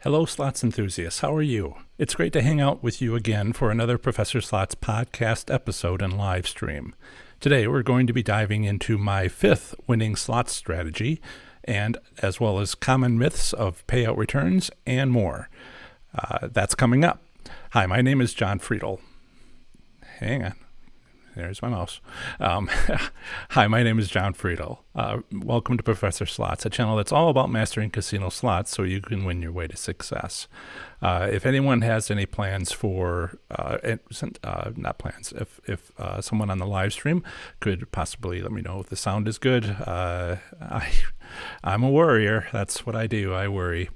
Hello, slots enthusiasts. How are you? It's great to hang out with you again for another Professor Slots podcast episode and live stream. Today, we're going to be diving into my fifth winning slots strategy, and as well as common myths of payout returns and more. That's coming up. Hi, my name is John Friedel. Hang on. There's my mouse. Hi, my name is John Friedel. Welcome to Professor Slots, a channel that's all about mastering casino slots so you can win your way to success. If anyone has any plans for, not plans, if someone on the live stream could possibly let me know if the sound is good. I'm a worrier. That's what I do. I worry.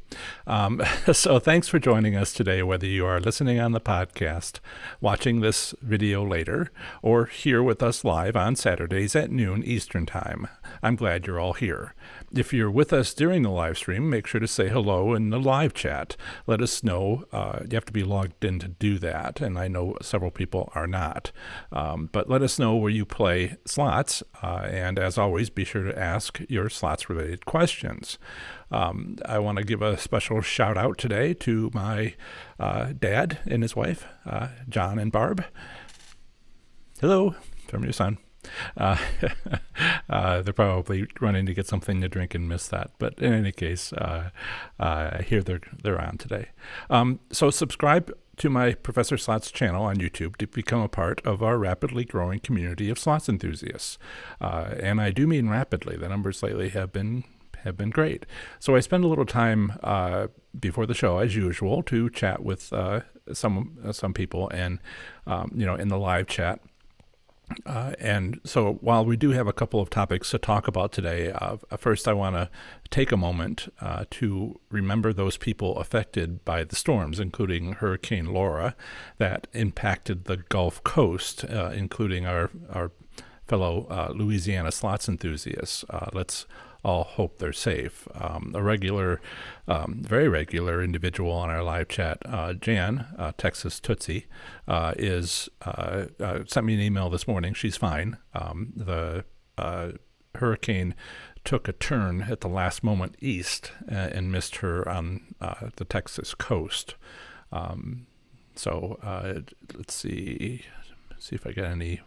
So thanks for joining us today, whether you are listening on the podcast, watching this video later, or here with us live on Saturdays at noon Eastern Time. I'm glad you're all here. If you're with us during the live stream, make sure to say hello in the live chat. Let us know. You have to be logged in to do that, and I know several people are not. But let us know where you play slots, and as always, be sure to ask your slots-related questions. I want to give a special shout-out today to my dad and his wife, John and Barb. Hello from your son. They're probably running to get something to drink and miss that. But in any case, I hear they're on today. So subscribe to my Professor Slots channel on YouTube to become a part of our rapidly growing community of slots enthusiasts. And I do mean rapidly. The numbers lately have been great. So I spend a little time before the show, as usual, to chat with some people and in the live chat. And so while we do have a couple of topics to talk about today, first I want to take a moment to remember those people affected by the storms, including Hurricane Laura, that impacted the Gulf Coast, including our fellow Louisiana slots enthusiasts. Let's all hope they're safe. A regular, very regular individual on our live chat, Jan, Texas Tootsie, sent me an email this morning. She's fine. The hurricane took a turn at the last moment east and missed her on the Texas coast. So let's see if I get any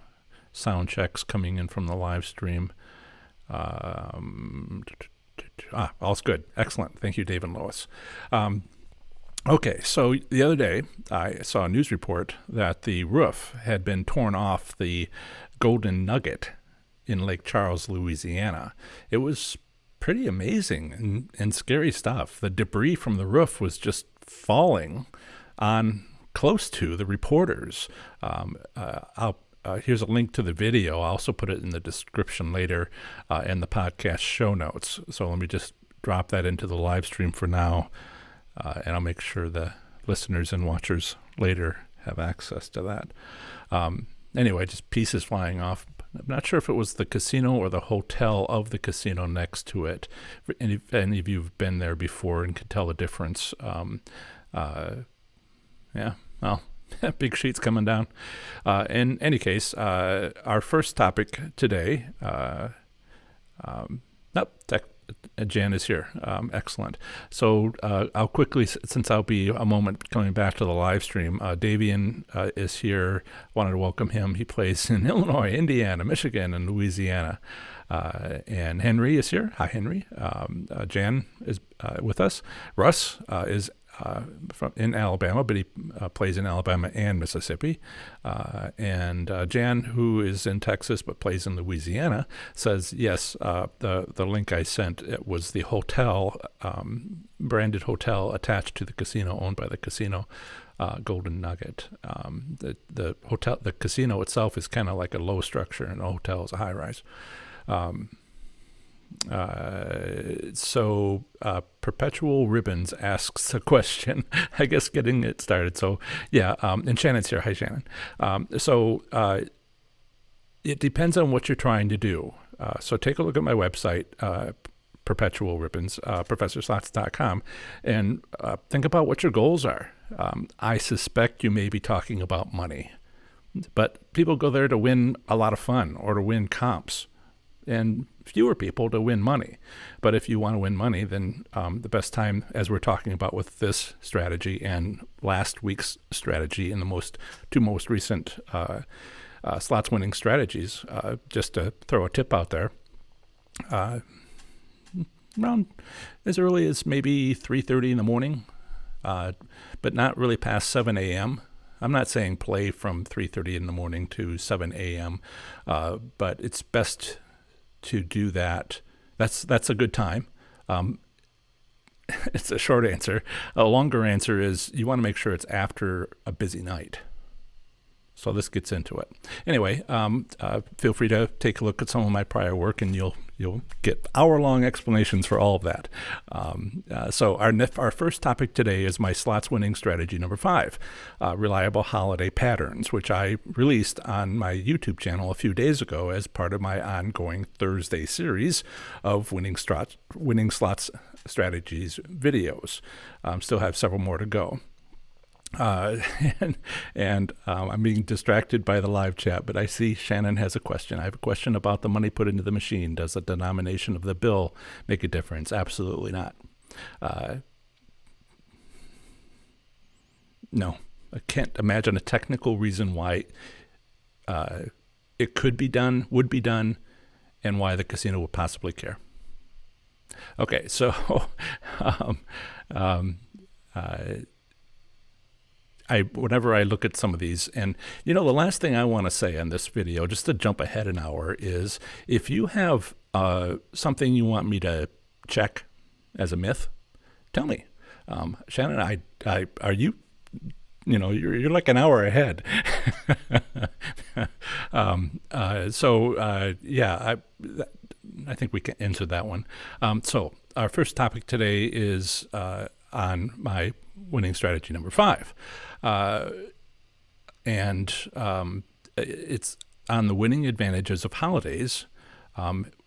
sound checks coming in from the live stream. All's good. Excellent. Thank you, Dave and Lois. Okay, so the other day I saw a news report that the roof had been torn off the Golden Nugget in Lake Charles, Louisiana. It was pretty amazing and scary stuff. The debris from the roof was just falling on close to the reporters. Here's a link to the video. I'll also put it in the description later in the podcast show notes. So let me just drop that into the live stream for now, and I'll make sure the listeners and watchers later have access to that. Anyway, just pieces flying off. I'm not sure if it was the casino or the hotel of the casino next to it. If any of you have been there before and can tell the difference, big sheets coming down. In any case, our first topic today, Jan is here. Excellent. So I'll quickly, since I'll be a moment coming back to the live stream, Davian is here. Wanted to welcome him. He plays in Illinois, Indiana, Michigan, and Louisiana. And Henry is here. Hi, Henry. Jan is with us. Russ is in Alabama, but he plays in Alabama and Mississippi. And Jan, who is in Texas but plays in Louisiana, says, yes, the link I sent, it was the hotel, branded hotel attached to the casino owned by the casino Golden Nugget. The hotel, the casino itself is kind of like a low structure, and the hotel is a high rise. So Perpetual Ribbons asks a question, I guess getting it started. So yeah, and Shannon's here. Hi, Shannon. It depends on what you're trying to do. So take a look at my website, Perpetual Ribbons, ProfessorSlots.com, and think about what your goals are. I suspect you may be talking about money, but people go there to win a lot of fun or to win comps. and fewer people to win money. But if you want to win money, then the best time, as we're talking about with this strategy and last week's strategy in the two most recent slots winning strategies, just to throw a tip out there, around as early as maybe 3:30 in the morning, but not really past 7 a.m. I'm not saying play from 3:30 in the morning to 7 a.m., but it's best to do that. That's a good time. It's a short answer. A longer answer is you want to make sure it's after a busy night. So this gets into it. Anyway, feel free to take a look at some of my prior work, and you'll get hour-long explanations for all of that. So our first topic today is my slots winning strategy number 5, reliable holiday patterns, which I released on my YouTube channel a few days ago as part of my ongoing Thursday series of winning slots strategies videos. Still have several more to go. And I'm being distracted by the live chat, but I see Shannon has a question. I have a question about the money put into the machine. Does the denomination of the bill make a difference? Absolutely not. No, I can't imagine a technical reason why it could be done, would be done, and why the casino would possibly care. Okay, so whenever I look at some of these, and the last thing I want to say on this video, just to jump ahead an hour, is if you have something you want me to check as a myth, tell me. Shannon, are you, you're like an hour ahead. I think we can answer that one. So our first topic today is on my winning strategy number 5. And it's on the winning advantages of holidays,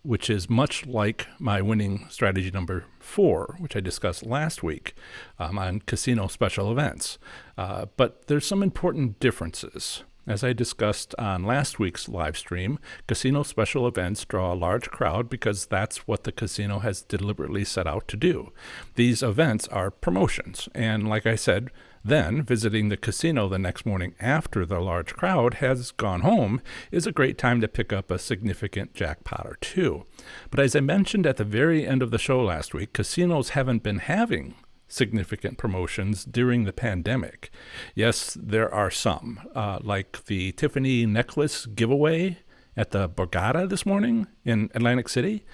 which is much like my winning strategy number 4, which I discussed last week on casino special events. But there's some important differences. As I discussed on last week's live stream, casino special events draw a large crowd because that's what the casino has deliberately set out to do. These events are promotions, and like I said, then visiting the casino the next morning after the large crowd has gone home is a great time to pick up a significant jackpot or two. But as I mentioned at the very end of the show last week, casinos haven't been having significant promotions during the pandemic. Yes, there are some, like the Tiffany necklace giveaway at the Borgata this morning in Atlantic City.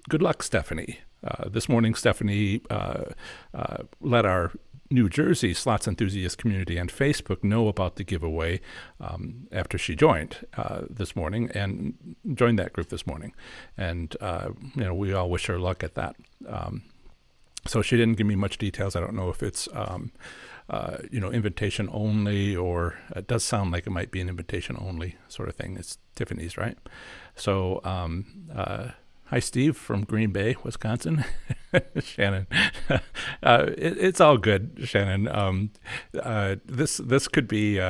Good luck, Stephanie. This morning, Stephanie let our New Jersey slots enthusiast community on Facebook know about the giveaway after she joined this morning and joined that group this morning. And, we all wish her luck at that. So she didn't give me much details. I don't know if it's, invitation only, or it does sound like it might be an invitation only sort of thing. It's Tiffany's, right? So, hi, Steve from Green Bay, Wisconsin. Shannon, it's all good, Shannon. This could be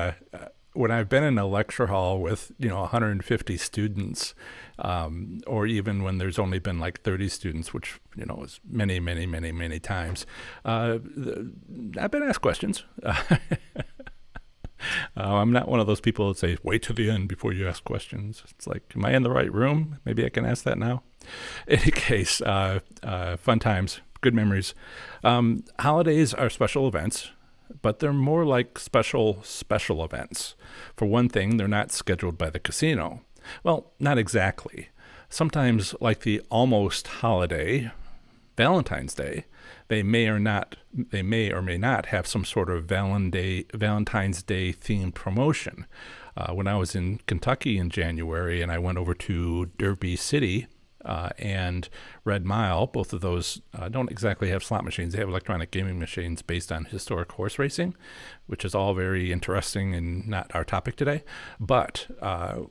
when I've been in a lecture hall with 150 students. Or even when there's only been like 30 students, which, is many, many, many, many times. I've been asked questions. I'm not one of those people that say, wait to the end before you ask questions. It's like, am I in the right room? Maybe I can ask that now. In any case, fun times, good memories. Holidays are special events, but they're more like special events. For one thing, they're not scheduled by the casino. Well, not exactly. Sometimes, like the almost holiday, Valentine's Day, they may or may not have some sort of Valentine's Day themed promotion. When I was in Kentucky in January and I went over to Derby City and Red Mile, both of those don't exactly have slot machines. They have electronic gaming machines based on historic horse racing, which is all very interesting and not our topic today. But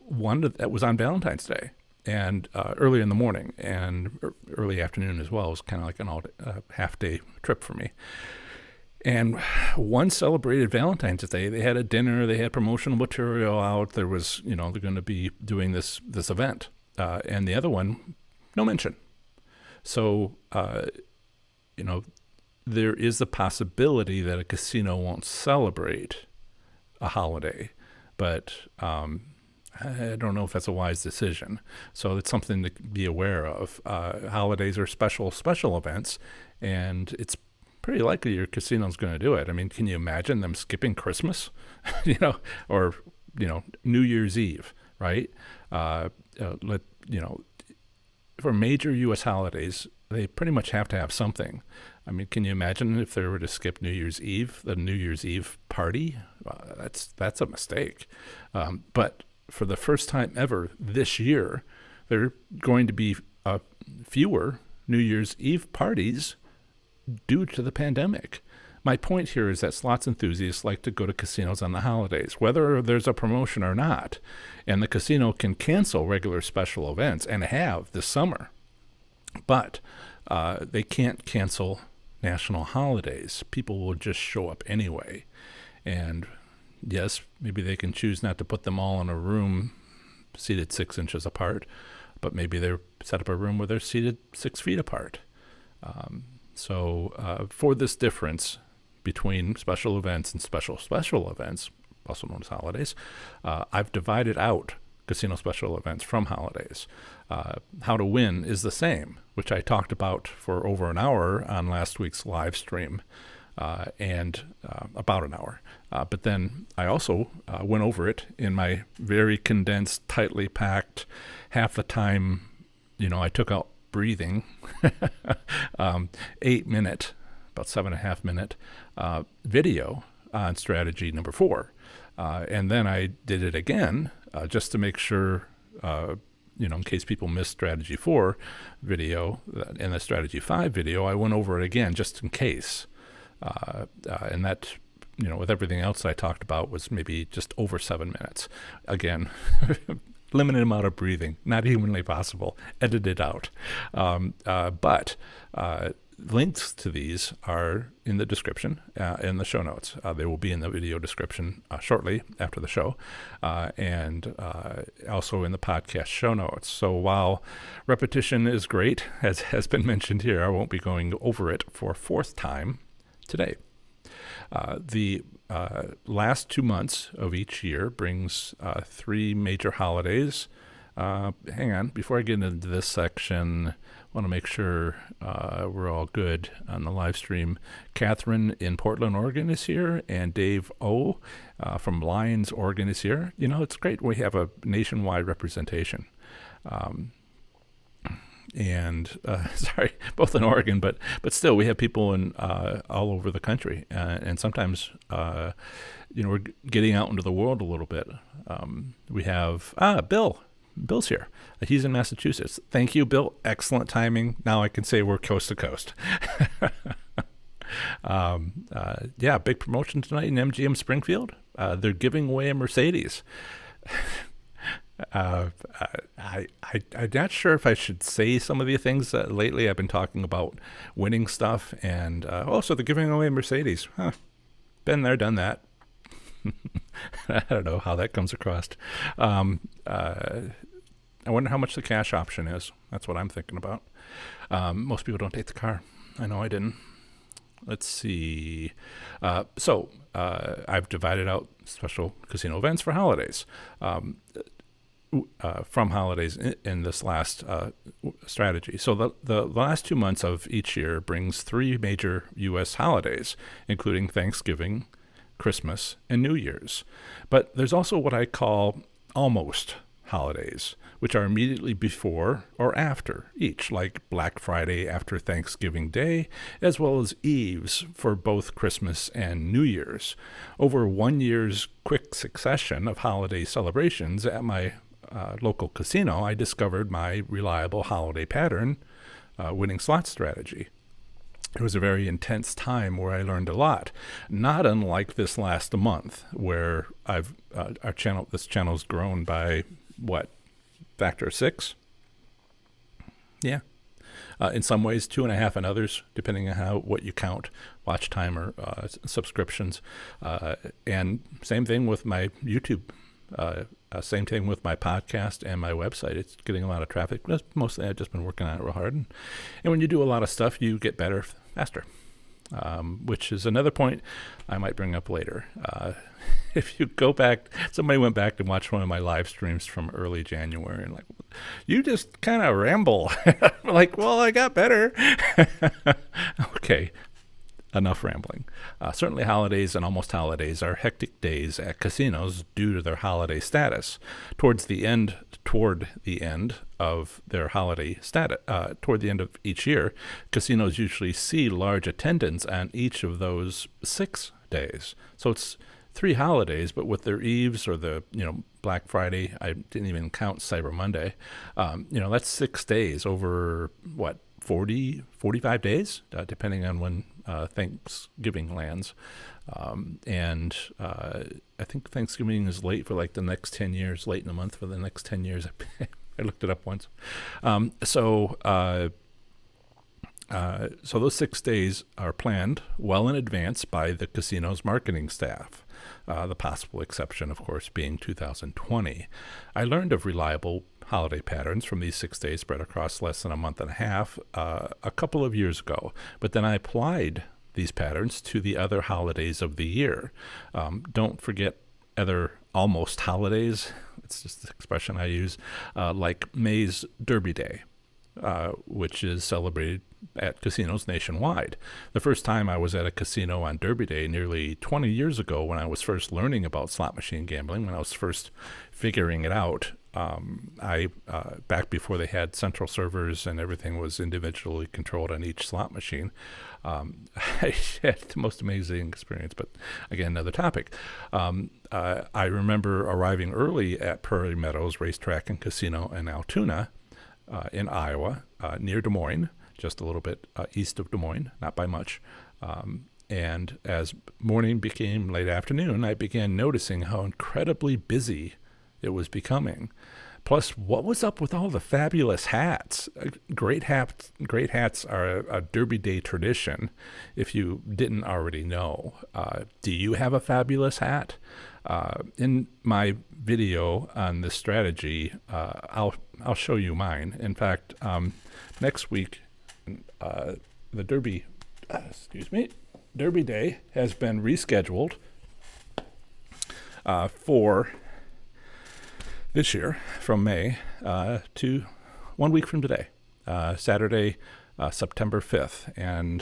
one that was on Valentine's Day and early in the morning and early afternoon as well. It was kind of like an half-day trip for me. And one celebrated Valentine's Day. They had a dinner. They had promotional material out. There was, they're going to be doing this event. and the other one, no mention. So, there is the possibility that a casino won't celebrate a holiday, but I don't know if that's a wise decision. So it's something to be aware of. Holidays are special events, and it's pretty likely your casino's going to do it. I mean, can you imagine them skipping Christmas, or New Year's Eve, right? For major U.S. holidays, they pretty much have to have something. I mean, can you imagine if they were to skip New Year's Eve, the New Year's Eve party? That's a mistake. But for the first time ever this year, there are going to be fewer New Year's Eve parties due to the pandemic. My point here is that slots enthusiasts like to go to casinos on the holidays, whether there's a promotion or not. And the casino can cancel regular special events, and have this summer. But they can't cancel national holidays. People will just show up anyway. And yes, maybe they can choose not to put them all in a room seated 6 inches apart, but maybe they set up a room where they're seated 6 feet apart. So for this difference between special events and special events, also known as holidays, I've divided out casino special events from holidays. How to win is the same, which I talked about for over an hour on last week's live stream, and about an hour. But then I also went over it in my very condensed, tightly packed, half the time, I took out breathing, 8-minute, about 7.5 minute video on strategy number 4. And then I did it again just to make sure, in case people missed strategy 4 video and the strategy 5 video, I went over it again just in case. And that, with everything else I talked about, was maybe just over 7 minutes. Again, limited amount of breathing, not humanly possible. Edit it out. But links to these are in the description, in the show notes. They will be in the video description shortly after the show, and also in the podcast show notes. So while repetition is great, as has been mentioned here, I won't be going over it for a 4th time today. The last 2 months of each year brings 3 major holidays. Hang on, before I get into this section, I want to make sure we're all good on the live stream. Catherine in Portland, Oregon is here, and Dave O from Lyons, Oregon is here. It's great. We have a nationwide representation. And sorry, both in Oregon, but still, we have people in all over the country, and sometimes we're getting out into the world a little bit. We have Bill. Bill's here. He's in Massachusetts. Thank you, Bill. Excellent timing. Now I can say we're coast to coast. Big promotion tonight in MGM Springfield. They're giving away a Mercedes. I'm not sure if I should say some of the things that lately I've been talking about winning stuff, and so they're giving away a Mercedes. Been there, done that. I don't know how that comes across. I wonder how much the cash option is. That's what I'm thinking about. Most people don't take the car. I know I didn't. Let's see. So I've divided out special casino events for holidays. From holidays in this last strategy. So the last 2 months of each year brings 3 major U.S. holidays, including Thanksgiving, Christmas, and New Year's. But there's also what I call almost holidays, which are immediately before or after each, like Black Friday after Thanksgiving Day, as well as Eves for both Christmas and New Year's. Over 1 year's quick succession of holiday celebrations at my local casino, I discovered my reliable holiday pattern, winning slot strategy. It was a very intense time where I learned a lot, not unlike this last month, where this channel's grown by factor 6? Yeah. In some ways, 2.5 in others, depending on what you count, watch time or subscriptions. And same thing with my YouTube Same thing with my podcast and my website. It's getting a lot of traffic. Mostly I've just been working on it real hard. And when you do a lot of stuff, you get better faster, which is another point I might bring up later. If you go back, somebody went back and watched one of my live streams from early January and like, you just kind of ramble. Like, well, I got better. Okay. Enough rambling. Certainly holidays and almost holidays are hectic days at casinos due to their holiday status. Toward the end of their holiday status, toward the end of each year, casinos usually see large attendance on each of those 6 days. So it's 3 holidays, but with their eves or the, Black Friday, I didn't even count Cyber Monday. That's 6 days over 45 days, depending on when Thanksgiving lands. And I think Thanksgiving is late for like the next 10 years, late in the month for the next 10 years. I looked it up once. So those 6 days are planned well in advance by the casino's marketing staff. The possible exception, of course, being 2020. I learned of reliable holiday patterns from these 6 days spread across less than a month and a half a couple of years ago, but then I applied these patterns to the other holidays of the year. Don't forget other almost holidays. It's just the expression I use, like May's Derby Day, which is celebrated at casinos nationwide. The first time I was at a casino on Derby Day nearly 20 years ago when I was first learning about slot machine gambling, when I was first figuring it out. Back before they had central servers and everything was individually controlled on each slot machine, I had the most amazing experience, but again, another topic. I remember arriving early at Prairie Meadows Racetrack and Casino in Altoona, in Iowa, near Des Moines, just a little bit east of Des Moines, not by much. And as morning became late afternoon, I began noticing how incredibly busy it was becoming. Plus, what was up with all the fabulous hats? Great hats are a Derby Day tradition, if you didn't already know. Do you have a fabulous hat? In my video on this strategy, I'll show you mine. In fact, next week, the Derby Day has been rescheduled for this year from May to 1 week from today, Saturday, September 5th. And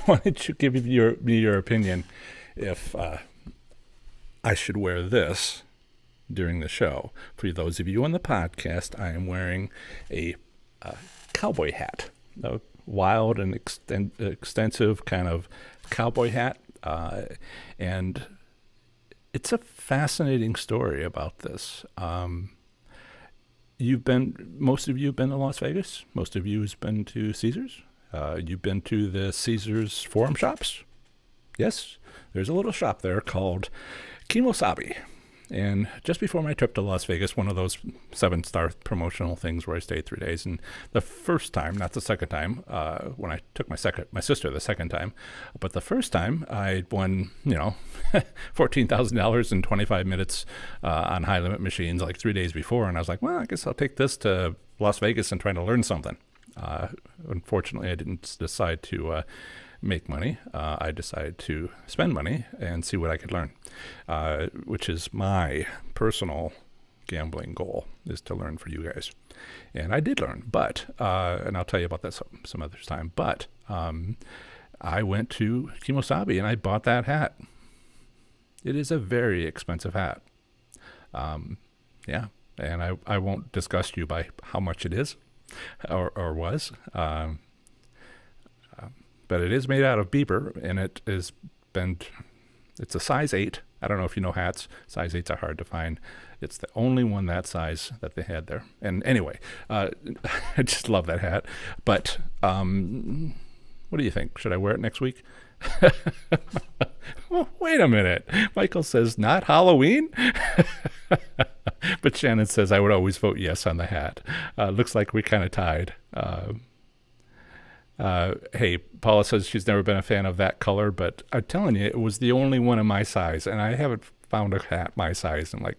why don't you give me your opinion if I should wear this during the show? For those of you on the podcast, I am wearing a cowboy hat, a wild and extensive kind of cowboy hat. And it's a fascinating story about this. Most of you have been to Las Vegas. Most of you has been to Caesars. You've been to the Caesars Forum shops. Yes, there's a little shop there called Kimosabi. And just before my trip to Las Vegas, one of those 7-star promotional things where I stayed 3 days, and the first time, not the second time, when I took my sister the second time, but the first time I won, $14,000 in 25 minutes on high limit machines like 3 days before, and I was like, well, I guess I'll take this to Las Vegas and try to learn something. Unfortunately, I didn't decide to make money. I decided to spend money and see what I could learn, which is my personal gambling goal, is to learn for you guys. And I did learn, but, and I'll tell you about that some other time, but I went to Kimosabi and I bought that hat. It is a very expensive hat. Yeah, and I won't disgust you by how much it is or was. But it is made out of beaver, and it's a size 8. I don't know if you know hats. Size 8s are hard to find. It's the only one that size that they had there. And anyway, I just love that hat. But what do you think? Should I wear it next week? Well, wait a minute. Michael says, not Halloween? But Shannon says, I would always vote yes on the hat. Looks like we kind of tied. Hey, Paula says she's never been a fan of that color, but I'm telling you, it was the only one in my size, and I haven't found a hat my size in like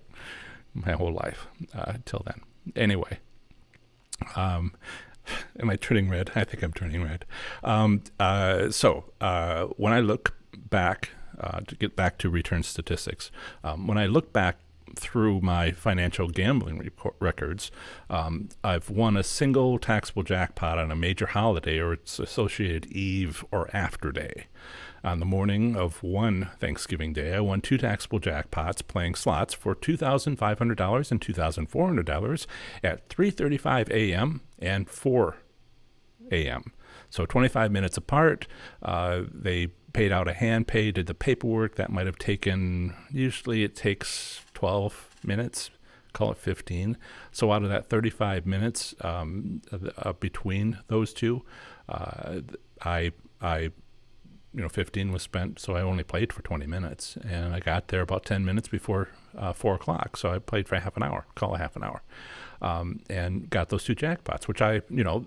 my whole life till then. Anyway, am I turning red? I think I'm turning red. So when I look back, to get back to return statistics, when I look back through my financial gambling records, I've won a single taxable jackpot on a major holiday or its associated eve or after day. On the morning of one Thanksgiving Day, I won 2 taxable jackpots playing slots for $2,500 and $2,400 at 3:35 a.m. and 4 a.m. So 25 minutes apart. They paid out a hand pay, did the paperwork. That might have taken, usually it takes 12 minutes, call it 15. So out of that 35 minutes between those two, 15 was spent, so I only played for 20 minutes. And I got there about 10 minutes before 4 o'clock, so I played for half an hour, call it half an hour. And got those 2 jackpots, which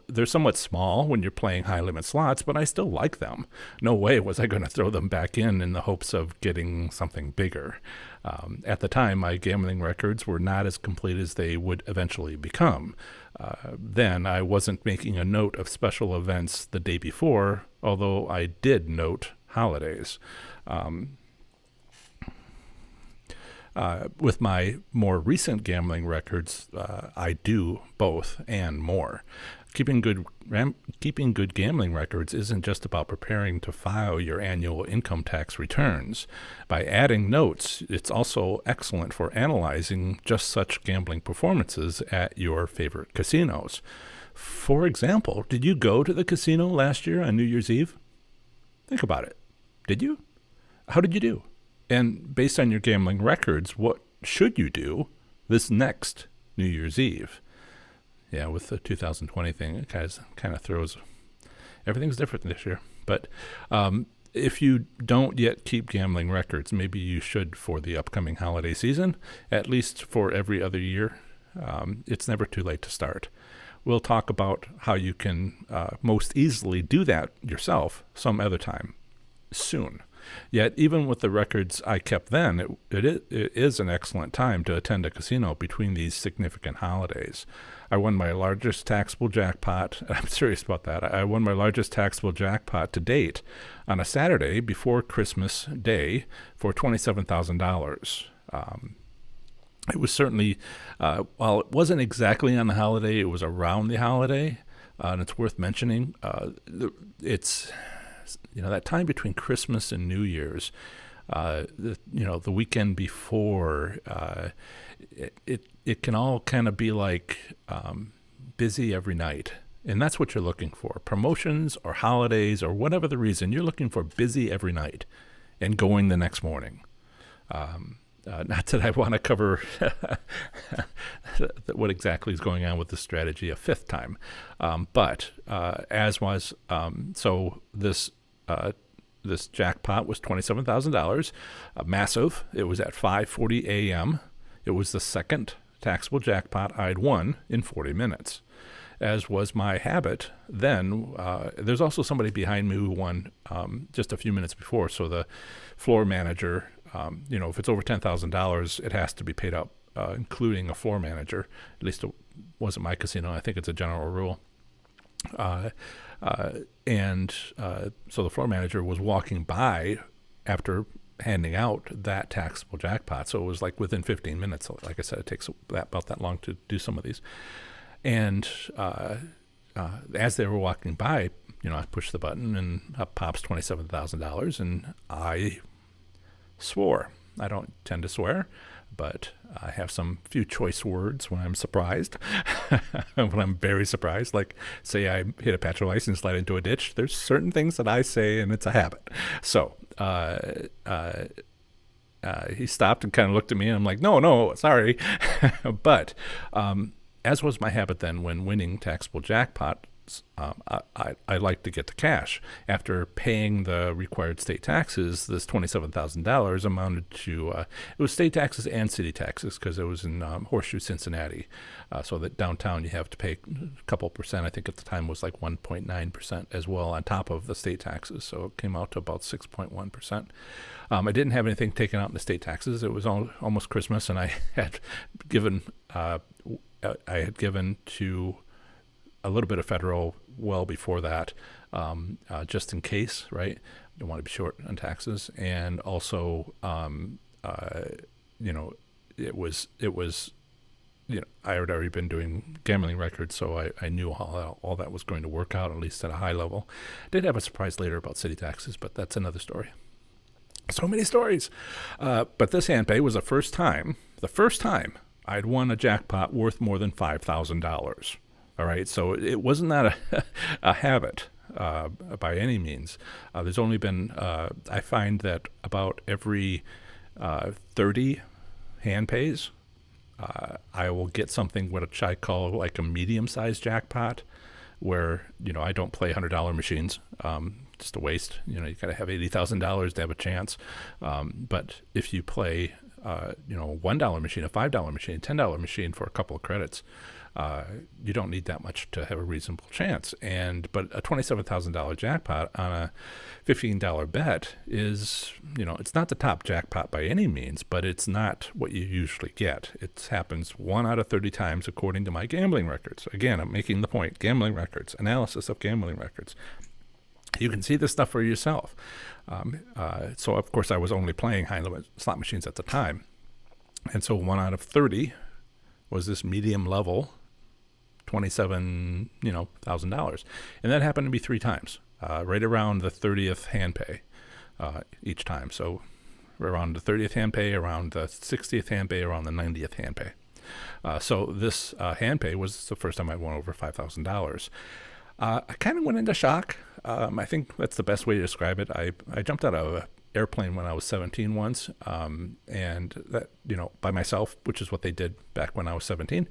they're somewhat small when you're playing high limit slots, but I still like them. No way was I going to throw them back in the hopes of getting something bigger. At the time, my gambling records were not as complete as they would eventually become. Then I wasn't making a note of special events the day before, although I did note holidays. With my more recent gambling records, I do both and more. Keeping good gambling records isn't just about preparing to file your annual income tax returns. By adding notes, it's also excellent for analyzing just such gambling performances at your favorite casinos. For example, did you go to the casino last year on New Year's Eve? Think about it. Did you? How did you do? And based on your gambling records, what should you do this next New Year's Eve? Yeah, with the 2020 thing, it kind of throws, everything's different this year. But if you don't yet keep gambling records, maybe you should for the upcoming holiday season, at least for every other year. It's never too late to start. We'll talk about how you can most easily do that yourself some other time soon. Yet, even with the records I kept then, it is an excellent time to attend a casino between these significant holidays. I won my largest taxable jackpot. I'm serious about that. I won my largest taxable jackpot to date on a Saturday before Christmas Day for $27,000. It was certainly, while it wasn't exactly on the holiday, it was around the holiday, and it's worth mentioning. It's that time between Christmas and New Year's, the weekend before, it can all kind of be like busy every night. And that's what you're looking for. Promotions or holidays or whatever the reason, you're looking for busy every night and going the next morning. Not that I want to cover what exactly is going on with this strategy a fifth time. But as was, so this jackpot was $27,000, massive. It was at 5:40 a.m. It was the second taxable jackpot I'd won in 40 minutes. As was my habit then, there's also somebody behind me who won just a few minutes before. So the floor manager, if it's over $10,000, it has to be paid out, including a floor manager. At least it wasn't my casino. I think it's a general rule. So the floor manager was walking by after handing out that taxable jackpot. So it was like within 15 minutes. So like I said, it takes about that long to do some of these. And as they were walking by, I pushed the button and up pops $27,000, and I swore. I don't tend to swear, but I have some few choice words when I'm surprised, when I'm very surprised. Like, say I hit a petrol ice and slide into a ditch. There's certain things that I say, and it's a habit. So he stopped and kind of looked at me, and I'm like, no, sorry. But as was my habit then when winning taxable jackpots, I like to get the cash. After paying the required state taxes, this $27,000 amounted to, it was state taxes and city taxes because it was in Horseshoe, Cincinnati. So that downtown you have to pay a couple percent. I think at the time was like 1.9% as well on top of the state taxes. So it came out to about 6.1%. I didn't have anything taken out in the state taxes. It was almost Christmas, and I had given to a little bit of federal well before that, just in case, right? Don't want to be short on taxes, and also, it was, I had already been doing gambling records, so I knew how all that was going to work out, at least at a high level. Did have a surprise later about city taxes, but that's another story. So many stories. But this hand pay was the first time I'd won a jackpot worth more than $5,000. All right, so it wasn't that a habit by any means. There's only been, I find that about every 30 hand pays, I will get something which I call like a medium-sized jackpot, where, I don't play $100 machines. Just a waste. You got to have $80,000 to have a chance. But if you play, a $1 machine, a $5 machine, a $10 machine for a couple of credits, you don't need that much to have a reasonable chance. But a $27,000 jackpot on a $15 bet is, it's not the top jackpot by any means, but it's not what you usually get. It happens 1 out of 30 times according to my gambling records. Again, I'm making the point, gambling records, analysis of gambling records. You can see this stuff for yourself. So, of course, I was only playing high-limit slot machines at the time. And so 1 out of 30 was this medium level, $27,000. And that happened to be 3 times, right around the 30th hand pay each time. So around the 30th hand pay, around the 60th hand pay, around the 90th hand pay. So this hand pay was the first time I won over $5,000. I kind of went into shock. I think that's the best way to describe it. I jumped out of an airplane when I was 17 once, and that, by myself, which is what they did back when I was 17.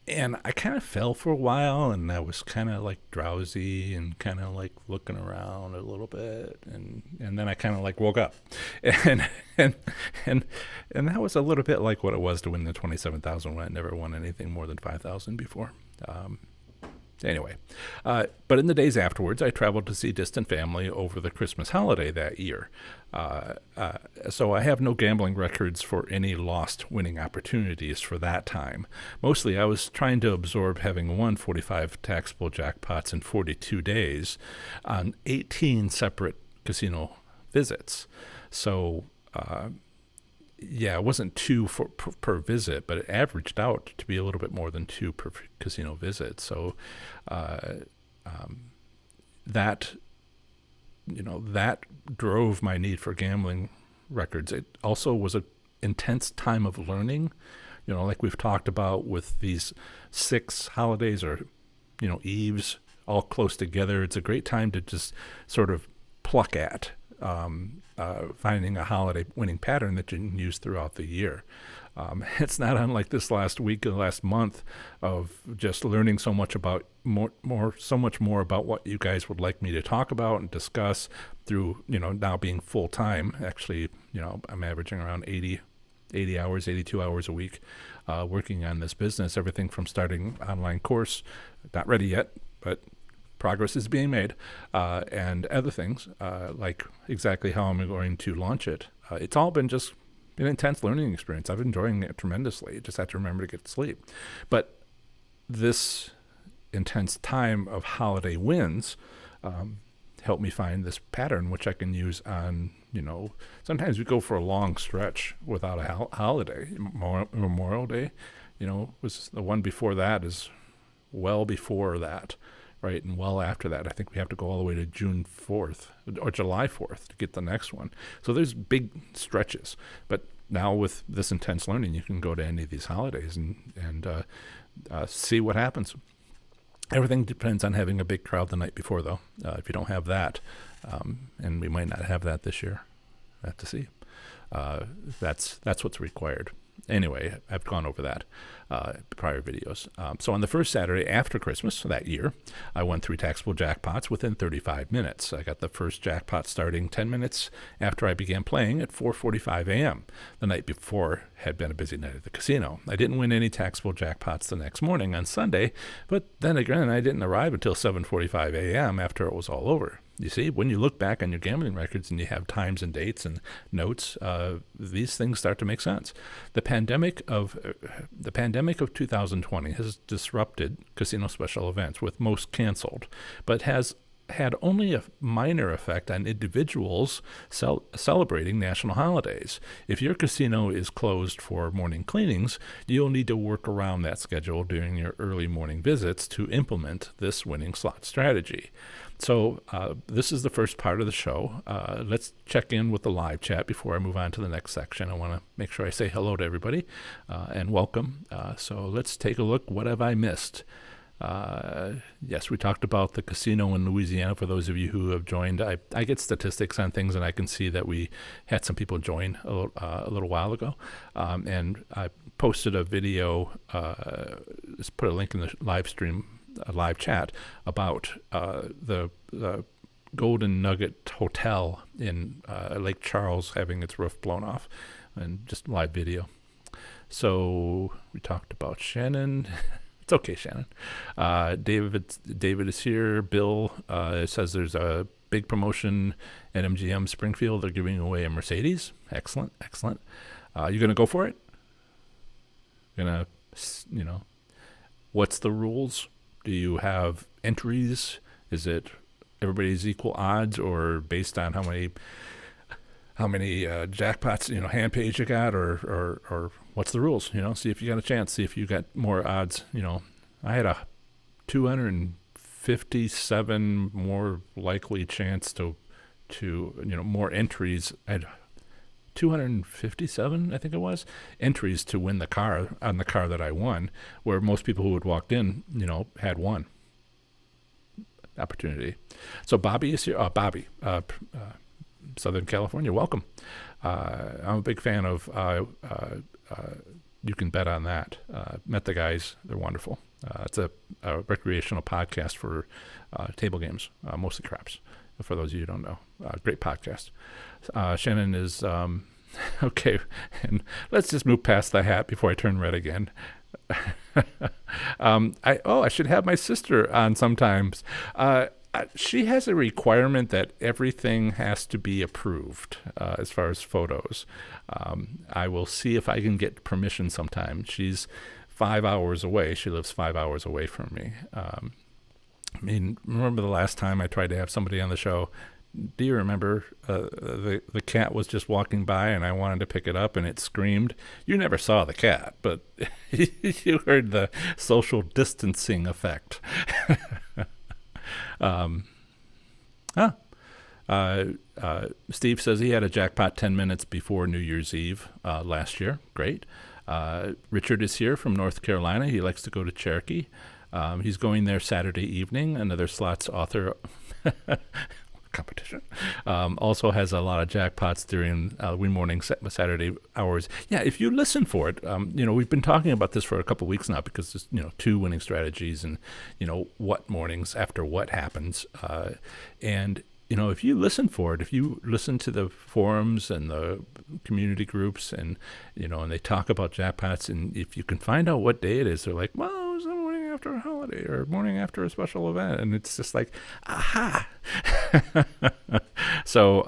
And I kind of fell for a while, and I was kind of like drowsy and kind of like looking around a little bit, and then I kind of like woke up, and that was a little bit like what it was to win the 27,000 when I never won anything more than 5,000 before. Anyway, but in the days afterwards, I traveled to see distant family over the Christmas holiday that year. So I have no gambling records for any lost winning opportunities for that time. Mostly I was trying to absorb having won 45 taxable jackpots in 42 days on 18 separate casino visits. So, it wasn't 2 per visit, but it averaged out to be a little bit more than 2 per casino visit. So that drove my need for gambling records. It also was an intense time of learning, like we've talked about with these 6 holidays or, eves all close together. It's a great time to just sort of pluck at. Finding a holiday winning pattern that you can use throughout the year. It's not unlike this last week or last month of just learning so much more about what you guys would like me to talk about and discuss through, now being full time. Actually, I'm averaging around 80 hours, 82 hours a week, working on this business, everything from starting online course, not ready yet, but progress is being made, and other things, like exactly how I'm going to launch it. It's all been just an intense learning experience. I've been enjoying it tremendously. Just have to remember to get to sleep. But this intense time of holiday wins helped me find this pattern, which I can use on, sometimes we go for a long stretch without a holiday. Memorial Day, was the one before that is well before that. Right, and well after that, I think we have to go all the way to June 4th or July 4th to get the next one. So there's big stretches. But now with this intense learning, you can go to any of these holidays and see what happens. Everything depends on having a big crowd the night before, though. If you don't have that, and we might not have that this year, I have to see. That's what's required. Anyway, I've gone over that prior videos. So on the first Saturday after Christmas that year, I won 3 taxable jackpots within 35 minutes. I got the first jackpot starting 10 minutes after I began playing at 4:45 a.m. The night before had been a busy night at the casino. I didn't win any taxable jackpots the next morning on Sunday, but then again, I didn't arrive until 7:45 a.m. after it was all over. You see, when you look back on your gambling records and you have times and dates and notes, these things start to make sense. The pandemic of 2020 has disrupted casino special events, with most canceled, but has had only a minor effect on individuals celebrating national holidays. If your casino is closed for morning cleanings, you'll need to work around that schedule during your early morning visits to implement this winning slot strategy. So this is the first part of the show. Let's check in with the live chat before I move on to the next section. I want to make sure I say hello to everybody and welcome. So let's take a look. What have I missed? Yes, we talked about the casino in Louisiana. For those of you who have joined, I get statistics on things, and I can see that we had some people join a little while ago. And I posted a video, just put a link in the live stream, a live chat, about the Golden Nugget Hotel in Lake Charles having its roof blown off, and just live video. So we talked about Shannon. It's okay, Shannon. David is here. Bill says there's a big promotion at MGM Springfield. They're giving away a Mercedes. Excellent. You going to go for it? What's the rules? Do you have entries? Is it everybody's equal odds, or based on how many jackpots, hand page you got, or what's the rules? See if you got a chance. See if you got more odds. I had a 257 more likely chance to more entries. I had 257, I think it was, entries to win the car on the car that I won, where most people who had walked in, had one opportunity. So Bobby is here. Bobby, Southern California, welcome. I'm a big fan of You Can Bet on That. Met the guys. They're wonderful. It's a recreational podcast for table games, mostly craps, for those of you who don't know. Great podcast. Shannon is okay, and let's just move past the hat before I turn red again. I should have my sister on sometimes. She has a requirement that everything has to be approved as far as photos. I will see if I can get permission sometime. She's 5 hours away. She lives 5 hours away from me. Remember the last time I tried to have somebody on the show? Do you remember the cat was just walking by and I wanted to pick it up and it screamed? You never saw the cat, but you heard the social distancing effect. Steve says he had a jackpot 10 minutes before New Year's Eve last year. Great. Richard is here from North Carolina. He likes to go to Cherokee. He's going there Saturday evening. Another slots author competition. Also has a lot of jackpots during win morning Saturday hours. Yeah, if you listen for it, we've been talking about this for a couple of weeks now, because there's 2 winning strategies, and what mornings after what happens, and if you listen for it, if you listen to the forums and the community groups, and and they talk about jackpots, and if you can find out what day it is, they're like, well, it was the morning after a holiday or morning after a special event, and it's just like, aha. So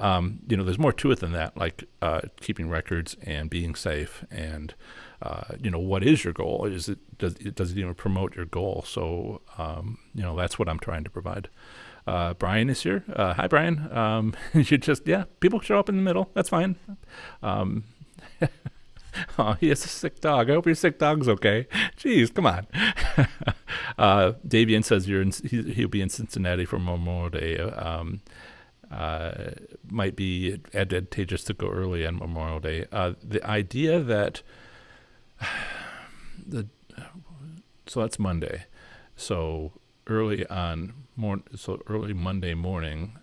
there's more to it than that, like keeping records and being safe, and what is your goal? Does it even promote your goal? So that's what I'm trying to provide. Brian is here. Hi, Brian. You people show up in the middle. That's fine. Oh, he has a sick dog. I hope your sick dog's okay. Jeez, come on. Davian says he'll be in Cincinnati for Memorial Day. Might be advantageous to go early on Memorial Day. The idea that so that's Monday. So early Monday morning,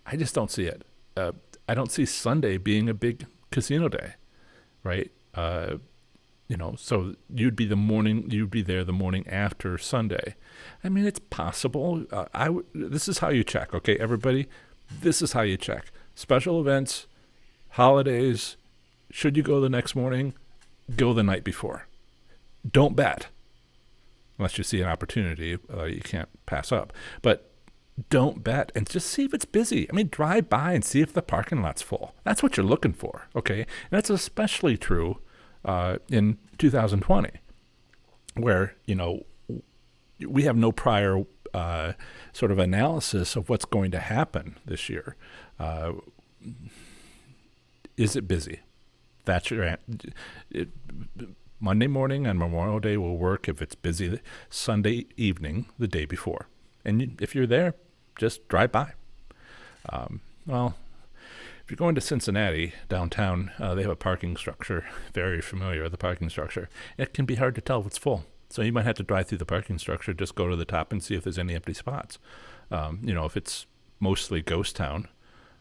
I just don't see it. I don't see Sunday being a big casino day, right? So you'd be there the morning after Sunday. I mean, it's possible. This is how you check, okay, everybody? This is how you check. Special events, holidays, should you go the next morning? Go the night before. Don't bet, unless you see an opportunity you can't pass up. But don't bet, and just see if it's busy. I mean, drive by and see if the parking lot's full. That's what you're looking for, okay? And that's especially true in 2020, where, we have no prior sort of analysis of what's going to happen this year. Is it busy? That's Monday morning and Memorial Day will work if it's busy. Sunday evening, the day before. And if you're there, just drive by. If you're going to Cincinnati, downtown, they have a parking structure, very familiar with the parking structure. It can be hard to tell if it's full. So you might have to drive through the parking structure, just go to the top and see if there's any empty spots. If it's mostly ghost town,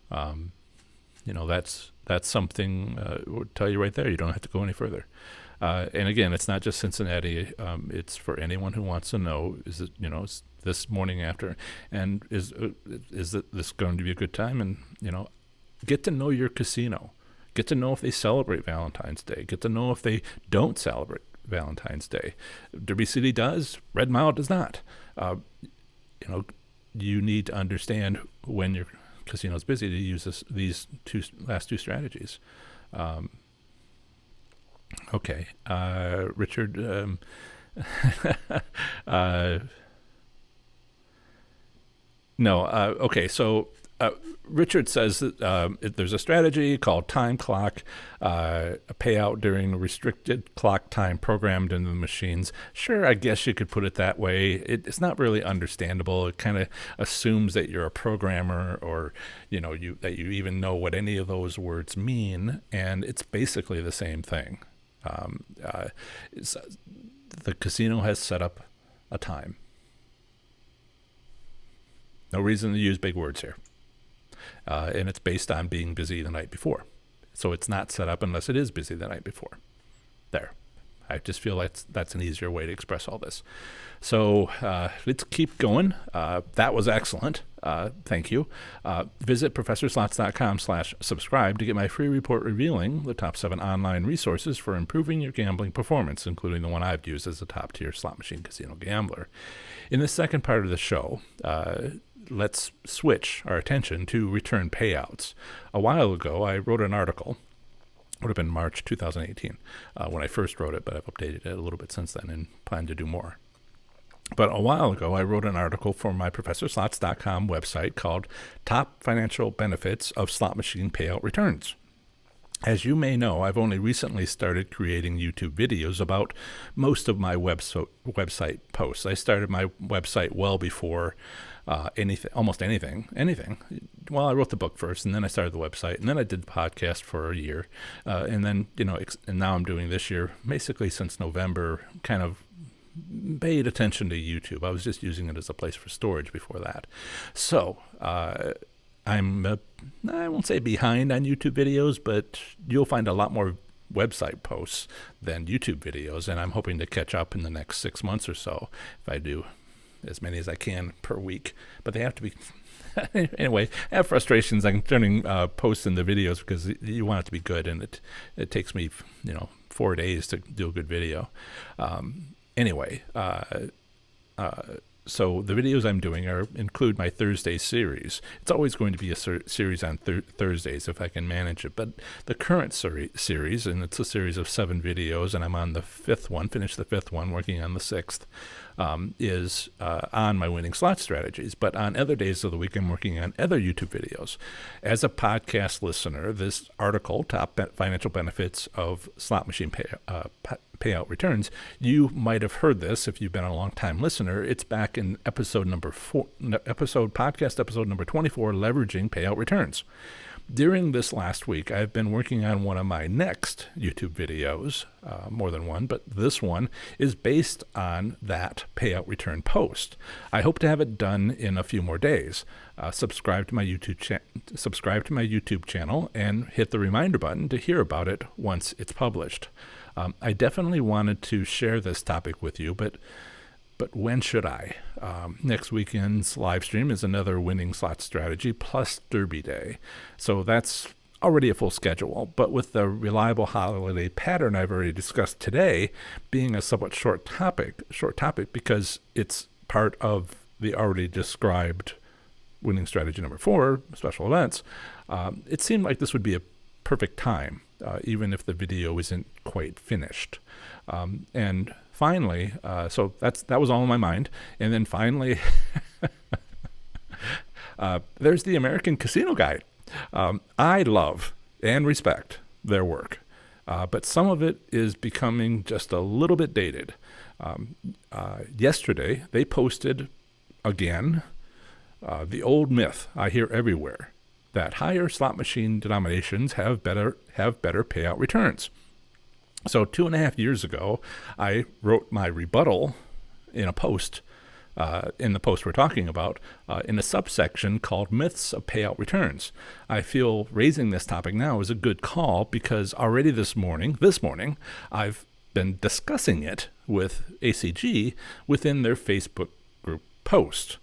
that's something we'll tell you right there. You don't have to go any further. And again, it's not just Cincinnati. It's for anyone who wants to know, is it, is this morning after, and is this going to be a good time? And, get to know your casino. Get to know if they celebrate Valentine's Day. Get to know if they don't celebrate Valentine's Day. Derby City does. Red Mile does not. You need to understand when your casino is busy to use these last two strategies. Okay, Richard. Okay, so Richard says that there's a strategy called time clock, a payout during a restricted clock time programmed into the machines. Sure, I guess you could put it that way. It's not really understandable. It kind of assumes that you're a programmer, or that you even know what any of those words mean, and it's basically the same thing. The casino has set up a time. No reason to use big words here. And it's based on being busy the night before. So it's not set up unless it is busy the night before. There. I just feel that's an easier way to express all this. So let's keep going. That was excellent. Thank you. Visit ProfessorSlots.com/subscribe to get my free report revealing the top 7 online resources for improving your gambling performance, including the one I've used as a top-tier slot machine casino gambler. In the second part of the show, let's switch our attention to return payouts. A while ago, I wrote an article. It would have been March 2018 when I first wrote it, but I've updated it a little bit since then and plan to do more. But a while ago, I wrote an article for my ProfessorSlots.com website called Top Financial Benefits of Slot Machine Payout Returns. As you may know, I've only recently started creating YouTube videos about most of my website posts. I started my website well before almost anything. Well, I wrote the book first, and then I started the website, and then I did the podcast for a year, and then and now I'm doing this year, basically since November, kind of paid attention to YouTube. I was just using it as a place for storage before that. So I'm I won't say behind on YouTube videos, but you'll find a lot more website posts than YouTube videos, and I'm hoping to catch up in the next 6 months or so if I do as many as I can per week. But they have to be anyway. I have frustrations. I'm turning posts into videos because you want it to be good, and it takes me 4 days to do a good video. So the videos I'm doing include my Thursday series. It's always going to be a series on Thursdays if I can manage it. But the current series, and it's a series of 7 videos, and I'm on the 5th one, finished the 5th one, working on the 6th, is on my winning slot strategies. But on other days of the week, I'm working on other YouTube videos. As a podcast listener, this article, Top Financial Benefits of Slot Machine Payout Returns, you might have heard this if you've been a long-time listener. It's back in podcast episode number 24, Leveraging Payout Returns. During this last week, I've been working on one of my next YouTube videos, more than one, but this one is based on that payout return post. I hope to have it done in a few more days. Subscribe to my YouTube channel and hit the reminder button to hear about it once it's published. I definitely wanted to share this topic with you, but when should I? Next weekend's live stream is another winning slot strategy plus Derby Day. So that's already a full schedule. But with the reliable holiday pattern I've already discussed today being a somewhat short topic because it's part of the already described winning strategy number 4, special events, it seemed like this would be a perfect time, even if the video isn't quite finished. And finally, so that was all in my mind. And then finally, there's the American Casino Guide. I love and respect their work, but some of it is becoming just a little bit dated. Yesterday, they posted again the old myth I hear everywhere that higher slot machine denominations have better payout returns. So 2.5 years ago, I wrote my rebuttal in a post, in the post we're talking about, in a subsection called Myths of Payout Returns. I feel raising this topic now is a good call because already this morning, I've been discussing it with ACG within their Facebook group post.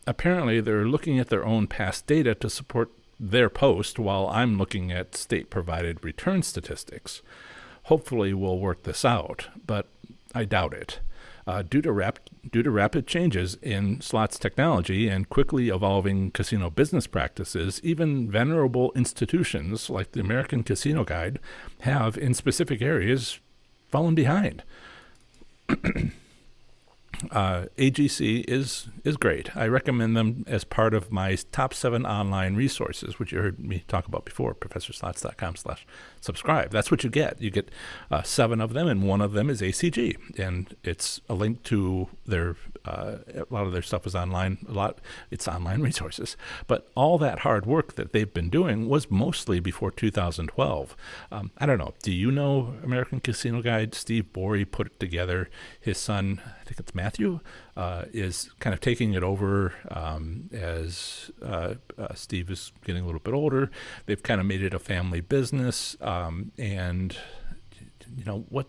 Apparently, they're looking at their own past data to support their post while I'm looking at state-provided return statistics. Hopefully we'll work this out, but I doubt it. Due to rapid changes in slots technology and quickly evolving casino business practices, even venerable institutions like the American Casino Guide have, in specific areas, fallen behind. AGC is great. I recommend them as part of my top 7 online resources, which you heard me talk about before, professorslots.com/subscribe. That's what you get. You get 7 of them, and one of them is ACG, and it's a link to their a lot of their stuff is online. It's online resources, but all that hard work that they've been doing was mostly before 2012. I don't know. Do you know American Casino Guide? Steve Borey put it together. His son, I think it's Matthew, is kind of taking it over as Steve is getting a little bit older. They've kind of made it a family business, and you know what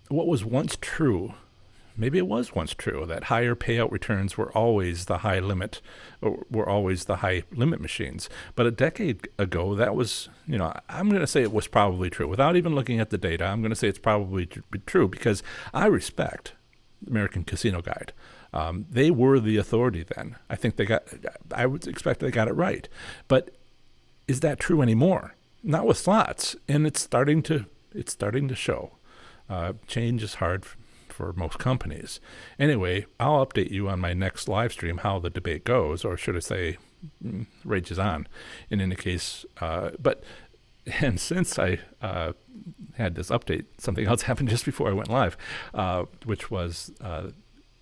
was once true. Maybe it was once true that higher payout returns were always the high limit, or were always the high limit machines. But a decade ago, that was, I'm going to say it was probably true. Without even looking at the data, I'm going to say it's probably true because I respect American Casino Guide. They were the authority then. I would expect they got it right. But is that true anymore? Not with slots, and it's starting to show. Change is hard for most companies. Anyway, I'll update you on my next live stream how the debate goes, or should I say rages on in any case. And since I had this update, something else happened just before I went live, which was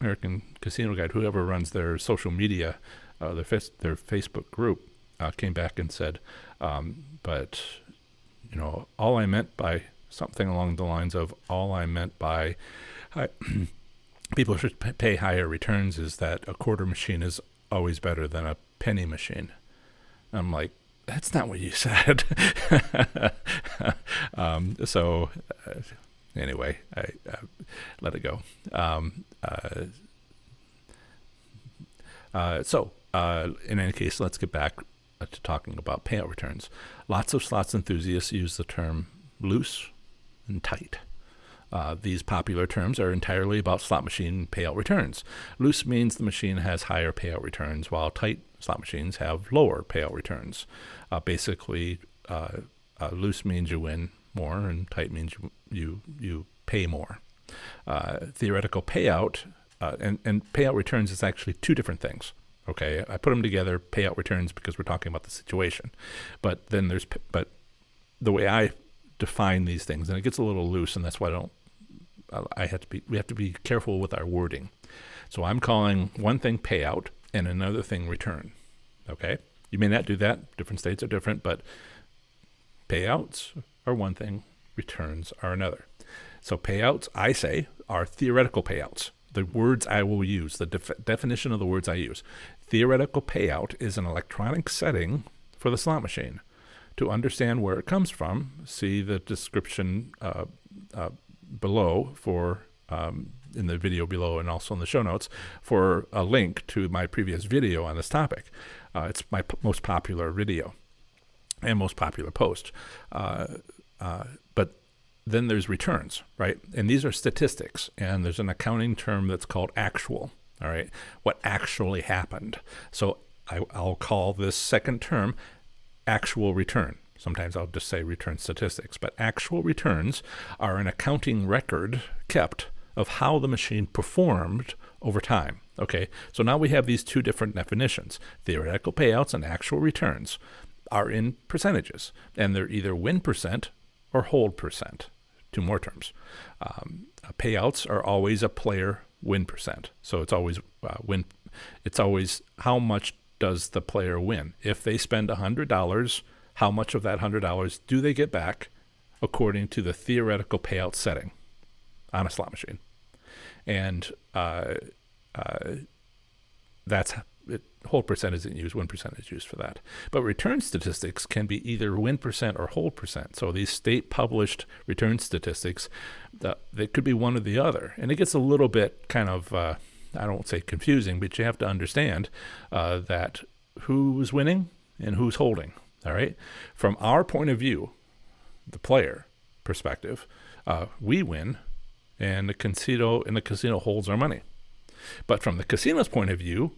American Casino Guide, whoever runs their social media, their Facebook group, came back and said, but all I meant by something along the lines of people should pay higher returns is that a quarter machine is always better than a penny machine. I'm like, that's not what you said. Anyway, I let it go. In any case, let's get back to talking about payout returns. Lots of slots enthusiasts use the term loose and tight. These popular terms are entirely about slot machine payout returns. Loose means the machine has higher payout returns, while tight slot machines have lower payout returns. Basically, loose means you win more, and tight means you pay more. Theoretical payout and payout returns is actually 2 different things. Okay, I put them together, payout returns, because we're talking about the situation. But then the way I define these things, and it gets a little loose, and that's why we have to be careful with our wording. So I'm calling one thing payout and another thing return. Okay, you may not do that. Different states are different, but payouts are one thing, returns are another. So payouts, I say, are theoretical payouts. The words I will use, the definition of the words I use. Theoretical payout is an electronic setting for the slot machine. To understand where it comes from, see the description below for in the video below and also in the show notes for a link to my previous video on this topic. It's my most popular video and most popular post. But then there's returns, right? And these are statistics, and there's an accounting term that's called actual, all right? What actually happened. So I'll call this second term actual return. Sometimes I'll just say return statistics, but actual returns are an accounting record kept of how the machine performed over time, okay? So now we have these two different definitions. Theoretical payouts and actual returns are in percentages, and they're either win percent or hold percent. Two more terms. Payouts are always a player win percent. So it's always win. It's always how much does the player win. If they spend $100, how much of that $100 do they get back according to the theoretical payout setting on a slot machine? And that's it. Hold percent isn't used, win percent is used for that. But return statistics can be either win percent or hold percent. So these state published return statistics, they could be one or the other. And it gets a little bit kind of, I don't say confusing, but you have to understand that who's winning and who's holding, all right? From our point of view, the player perspective, we win and the casino holds our money. But from the casino's point of view,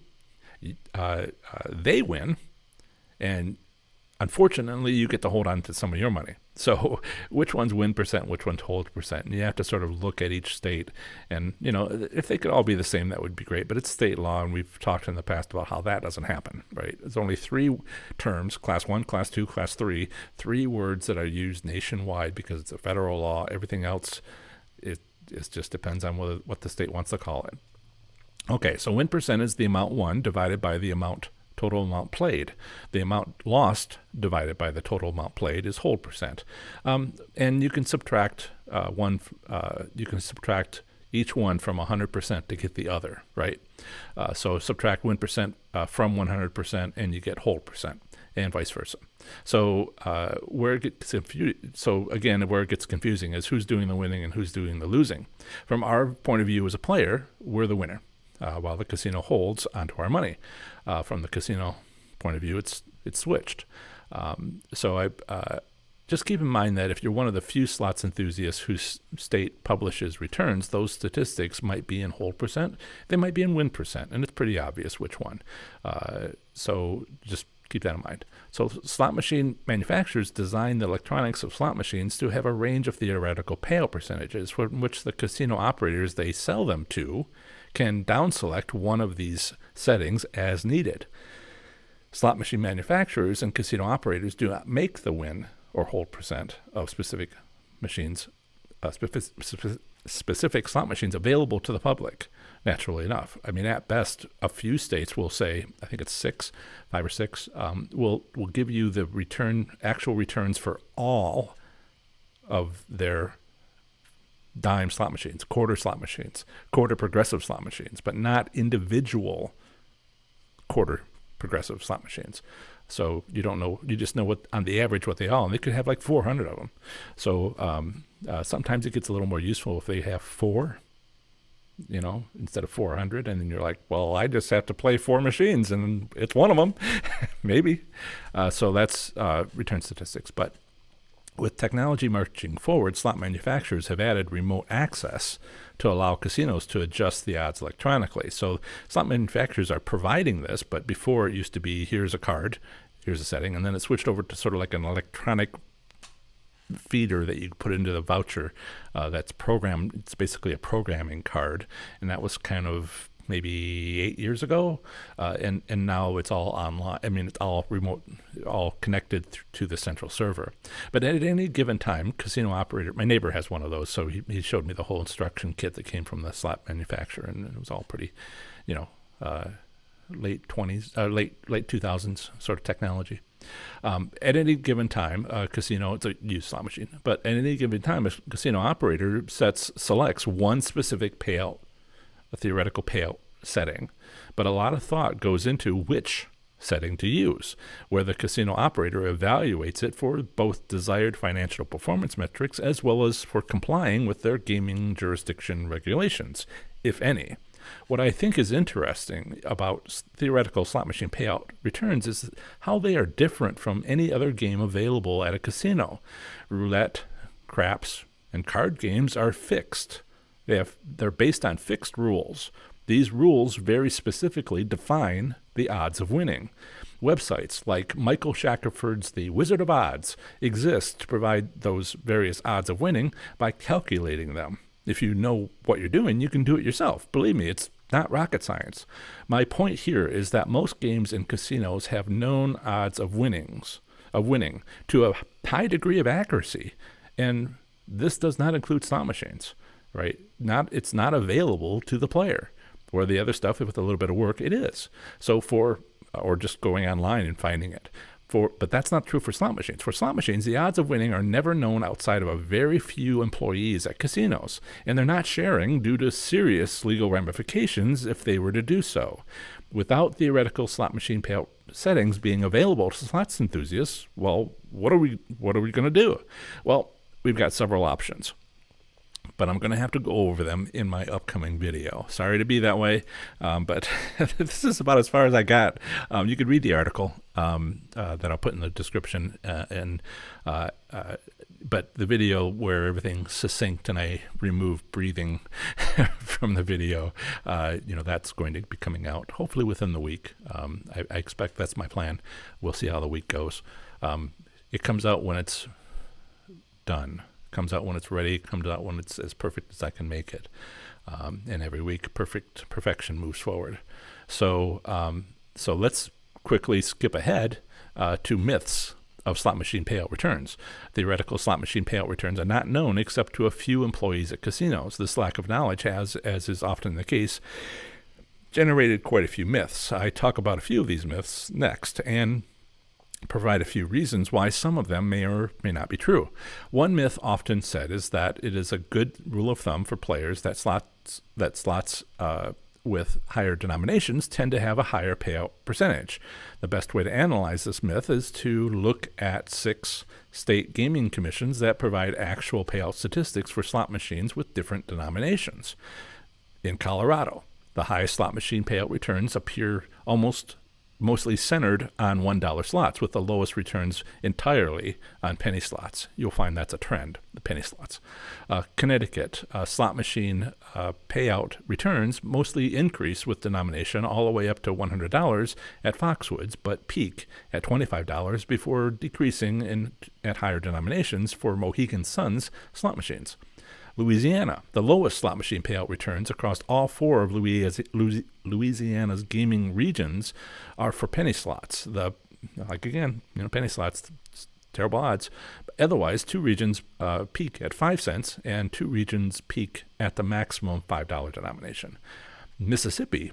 they win, and unfortunately, you get to hold on to some of your money. So which one's win percent, which one's hold percent? And you have to sort of look at each state. And, if they could all be the same, that would be great. But it's state law, and we've talked in the past about how that doesn't happen, right? There's only three terms, Class 1, Class 2, Class 3, three words that are used nationwide because it's a federal law. Everything else, it just depends on what the state wants to call it. Okay, so win percent is the amount won divided by the total amount played. The amount lost divided by the total amount played is hold percent. And you can subtract each one from 100% to get the other, right? So subtract win percent from 100% and you get hold percent, and vice versa. So where it gets confusing is who's doing the winning and who's doing the losing. From our point of view as a player, we're the winner. While the casino holds onto our money. From the casino point of view, it's switched. So I just keep in mind that if you're one of the few slots enthusiasts whose state publishes returns, those statistics might be in hold percent, they might be in win percent, and it's pretty obvious which one. So just keep that in mind. So slot machine manufacturers design the electronics of slot machines to have a range of theoretical payout percentages from which the casino operators they sell them to can down-select one of these settings as needed. Slot machine manufacturers and casino operators do not make the win or hold percent of specific machines, specific slot machines available to the public, naturally enough. I mean, at best, a few states will say, I think it's 5 or 6, will give you the actual returns for all of their dime slot machines, quarter slot machines, quarter progressive slot machines, but not individual quarter progressive slot machines. So you don't know, you just know what on the average what they are, and they could have like 400 of them. So sometimes it gets a little more useful if they have 4, instead of 400, and then you're like, well, I just have to play 4 machines, and it's one of them, maybe. So that's return statistics, but with technology marching forward, slot manufacturers have added remote access to allow casinos to adjust the odds electronically. So slot manufacturers are providing this, but before it used to be, here's a card, here's a setting, and then it switched over to sort of like an electronic feeder that you put into the voucher that's programmed. It's basically a programming card, and that was kind of maybe 8 years ago, and now it's all online. I mean, it's all remote, all connected to the central server. But at any given time, casino operator, my neighbor has one of those, so he showed me the whole instruction kit that came from the slot manufacturer, and it was all pretty, late 2000s sort of technology. At any given time, casino, it's a used slot machine, but at any given time, a casino operator selects one specific payout, a theoretical payout setting, but a lot of thought goes into which setting to use, where the casino operator evaluates it for both desired financial performance metrics as well as for complying with their gaming jurisdiction regulations, if any. What I think is interesting about theoretical slot machine payout returns is how they are different from any other game available at a casino. Roulette, craps, and card games are fixed. They're based on fixed rules. These rules very specifically define the odds of winning. Websites like Michael Shackelford's The Wizard of Odds exist to provide those various odds of winning by calculating them. If you know what you're doing, you can do it yourself. Believe me, it's not rocket science. My point here is that most games in casinos have known odds of winning to a high degree of accuracy, and this does not include slot machines, right? It's not available to the player. Where the other stuff, with a little bit of work, it is. Or just going online and finding it. But that's not true for slot machines. For slot machines, the odds of winning are never known outside of a very few employees at casinos, and they're not sharing due to serious legal ramifications if they were to do so. Without theoretical slot machine payout settings being available to slots enthusiasts, well, what are we going to do? Well, we've got several options, but I'm going to have to go over them in my upcoming video. Sorry to be that way, but this is about as far as I got. You could read the article that I'll put in the description, but the video where everything's succinct and I remove breathing from the video, that's going to be coming out hopefully within the week. I expect that's my plan. We'll see how the week goes. It comes out when it's done. Comes out when it's ready, comes out when it's as perfect as I can make it. And every week, perfection moves forward. So let's quickly skip ahead to myths of slot machine payout returns. Theoretical slot machine payout returns are not known except to a few employees at casinos. This lack of knowledge has, as is often the case, generated quite a few myths. I talk about a few of these myths next, and provide a few reasons why some of them may or may not be true. One myth often said is that it is a good rule of thumb for players that slots with higher denominations tend to have a higher payout percentage. The best way to analyze this myth is to look at 6 state gaming commissions that provide actual payout statistics for slot machines with different denominations. In Colorado, the highest slot machine payout returns appear mostly centered on $1 slots, with the lowest returns entirely on penny slots. You'll find that's a trend, the penny slots. Connecticut, slot machine payout returns mostly increase with denomination all the way up to $100 at Foxwoods, but peak at $25 before decreasing at higher denominations for Mohegan Sun's slot machines. Louisiana, the lowest slot machine payout returns across all 4 of Louisiana's gaming regions are for penny slots. Penny slots, terrible odds. Otherwise, 2 regions peak at 5 cents, and 2 regions peak at the maximum $5 denomination. Mississippi,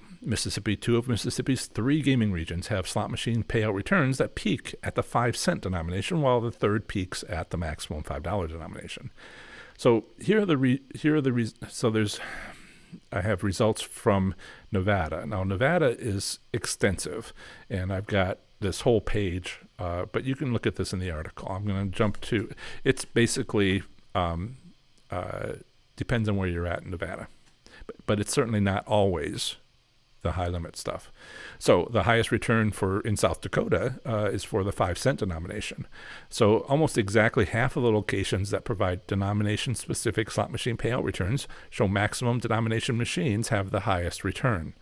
2 of Mississippi's 3 gaming regions have slot machine payout returns that peak at the 5-cent denomination, while the third peaks at the maximum $5 denomination. So I have results from Nevada. Now, Nevada is extensive, and I've got this whole page, but you can look at this in the article. I'm going to jump to, it's basically, depends on where you're at in Nevada, but it's certainly not always the high limit stuff. So the highest return in South Dakota is for the 5-cent denomination. So almost exactly half of the locations that provide denomination-specific slot machine payout returns show maximum denomination machines have the highest return.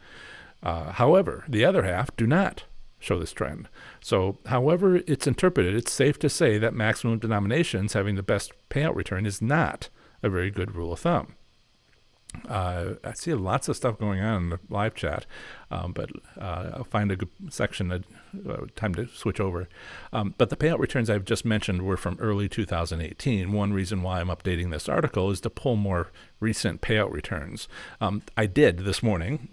However, the other half do not show this trend. So however it's interpreted, it's safe to say that maximum denominations having the best payout return is not a very good rule of thumb. I see lots of stuff going on in the live chat, but I'll find a good section, time to switch over. But the payout returns I've just mentioned were from early 2018. One reason why I'm updating this article is to pull more recent payout returns. I did this morning.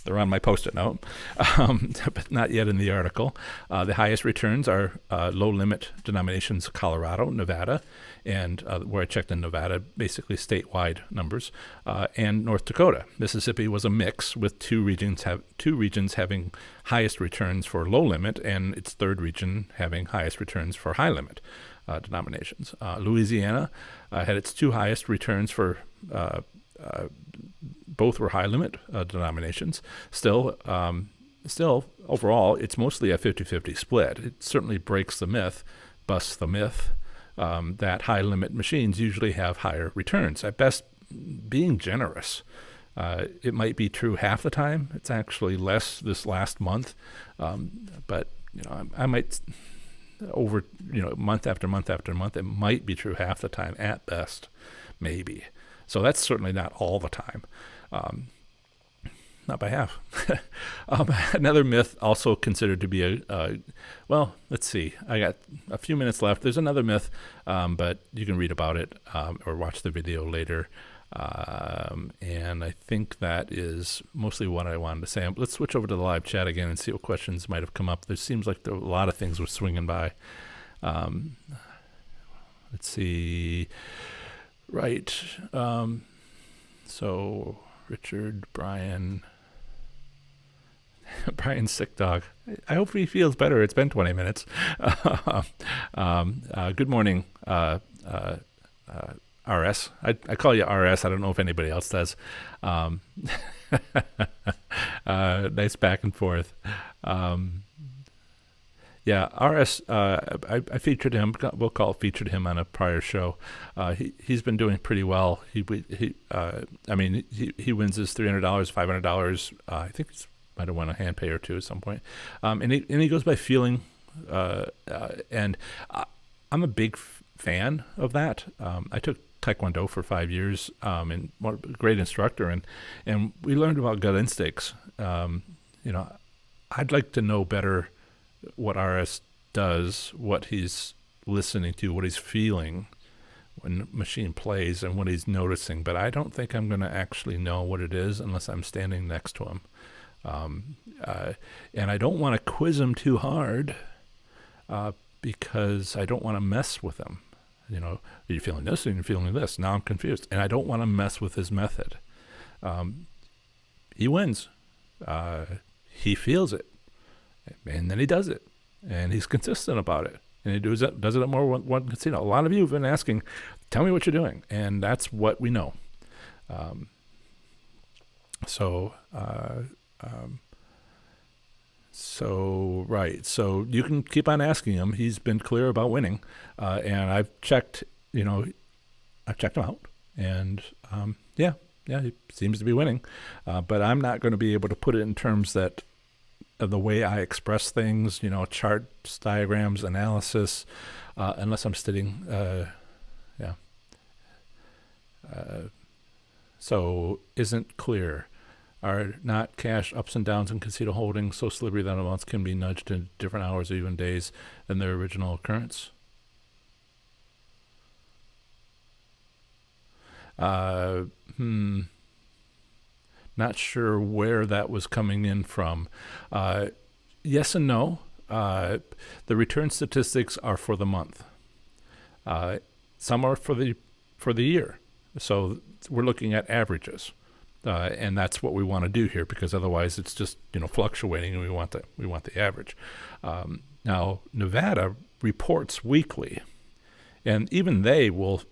They're on my Post-it note, but not yet in the article. The highest returns are low-limit denominations Colorado, Nevada, and where I checked in Nevada, basically statewide numbers, and North Dakota. Mississippi was a mix with two regions having highest returns for low limit, and its third region having highest returns for high limit denominations. Louisiana had its two highest returns for both were high limit denominations. Still, overall, it's mostly a 50-50 split. It certainly breaks the myth, busts the myth, that high limit machines usually have higher returns. At best, being generous. It might be true half the time. It's actually less this last month, but I might over month after month after month. It might be true half the time at best, maybe. So that's certainly not all the time. Not by half. Another myth also considered to be well, let's see. I got a few minutes left. There's another myth, but you can read about it or watch the video later. And I think that is mostly what I wanted to say. Let's switch over to the live chat again and see what questions might have come up. There seems like a lot of things were swinging by. Let's see. Right. So Richard, Brian's sick dog. I hope he feels better. It's been 20 minutes. Good morning, RS. I call you RS. I don't know if anybody else does. Nice back and forth. Yeah, RS, I featured him. We'll featured him on a prior show. He's been doing pretty well. He wins his $300, $500. I think he might have won a hand pay or two at some point. And he goes by feeling. And I'm a big fan of that. I took Taekwondo for 5 years, and what a great instructor, and we learned about gut instincts. I'd like to know better what RS does, what he's listening to, what he's feeling when the machine plays, and what he's noticing. But I don't think I'm going to actually know what it is unless I'm standing next to him. And I don't want to quiz him too hard because I don't want to mess with him. Are you feeling this and you're feeling this? Now I'm confused. And I don't want to mess with his method. He wins. He feels it. And then he does it. And he's consistent about it. And he does it at more one casino. A lot of you have been asking, tell me what you're doing. And that's what we know. So you can keep on asking him. He's been clear about winning. And I've checked him out. And he seems to be winning. But I'm not going to be able to put it in terms that of the way I express things, charts, diagrams, analysis, unless I'm sitting, so isn't clear. Are not cash ups and downs in casino holdings so slippery that amounts can be nudged in different hours or even days than their original occurrence? Not sure where that was coming in from. Yes and no. The return statistics are for the month. Some are for the year. So we're looking at averages, and that's what we want to do here, because otherwise it's just fluctuating, and we want the average. Now Nevada reports weekly. And even they will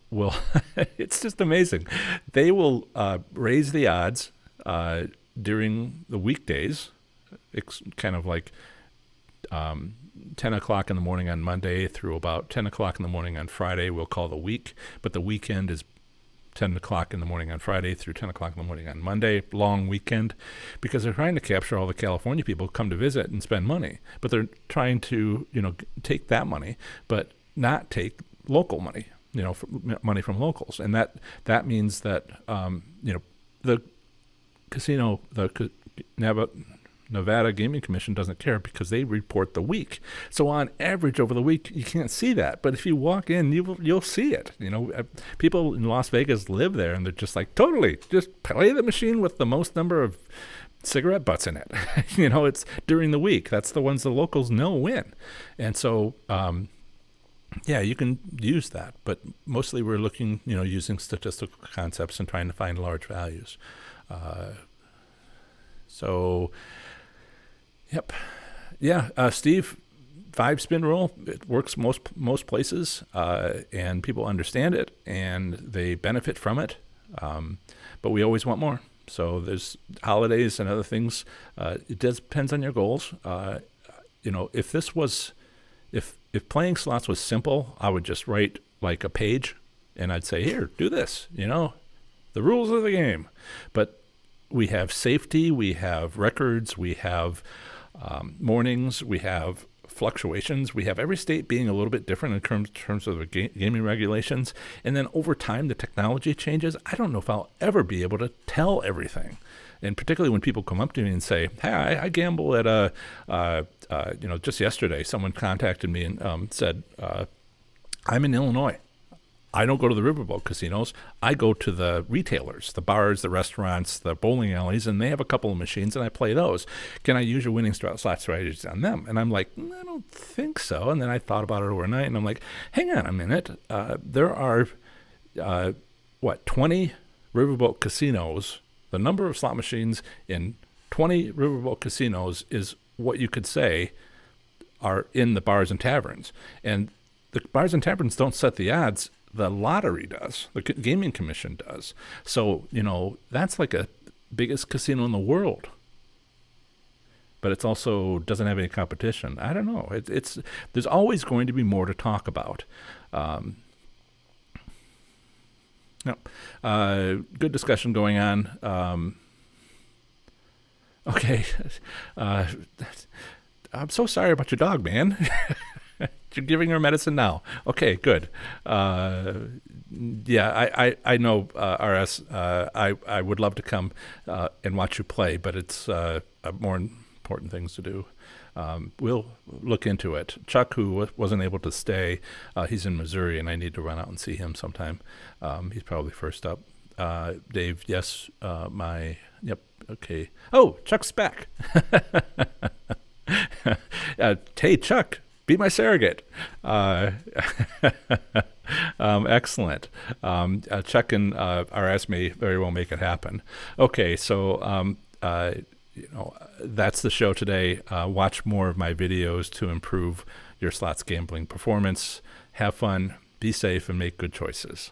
it's just amazing. They will raise the odds during the weekdays. It's kind of like 10 o'clock in the morning on Monday through about 10 o'clock in the morning on Friday, we'll call the week. But the weekend is 10 o'clock in the morning on Friday through 10 o'clock in the morning on Monday, long weekend, because they're trying to capture all the California people who come to visit and spend money. But they're trying to, take that money, but not take local money, money from locals. And that means that, the casino, the Nevada Gaming Commission doesn't care because they report the week. So on average over the week, you can't see that. But if you walk in, you'll see it. People in Las Vegas live there, and they're just like, totally, just play the machine with the most number of cigarette butts in it. It's during the week. That's the ones the locals know win. And so, yeah, you can use that. But mostly we're looking, using statistical concepts and trying to find large values. Yep. Yeah, Steve, 5-spin rule, it works most places, and people understand it, and they benefit from it. But we always want more. So there's holidays and other things. It depends on your goals. If playing slots was simple, I would just write like a page, and I'd say, here, do this. The rules of the game. But we have safety, we have records, we have mornings, we have fluctuations. We have every state being a little bit different in terms of the gaming regulations. And then over time, the technology changes. I don't know if I'll ever be able to tell everything. And particularly when people come up to me and say, hey, I gamble at just yesterday, someone contacted me and said, I'm in Illinois. I don't go to the riverboat casinos. I go to the retailers, the bars, the restaurants, the bowling alleys, and they have a couple of machines, and I play those. Can I use your winning slot strategies on them? And I'm like, I don't think so. And then I thought about it overnight, and I'm like, hang on a minute. There are, 20 riverboat casinos. The number of slot machines in 20 riverboat casinos is what you could say are in the bars and taverns. And the bars and taverns don't set the odds. The lottery does. The gaming commission does. So, that's like a biggest casino in the world. But it's also doesn't have any competition. I don't know. There's always going to be more to talk about. Good discussion going on. Okay. I'm so sorry about your dog, man. You're giving her medicine now. Okay, good. I know, RS. I would love to come and watch you play, but it's more important things to do. We'll look into it. Chuck, who wasn't able to stay, he's in Missouri, and I need to run out and see him sometime. He's probably first up. Dave, yes, yep, okay. Oh, Chuck's back. Hey, Chuck. Be my surrogate. Excellent. Chuck and RS may very well make it happen. Okay, so that's the show today. Watch more of my videos to improve your slots gambling performance. Have fun, be safe, and make good choices.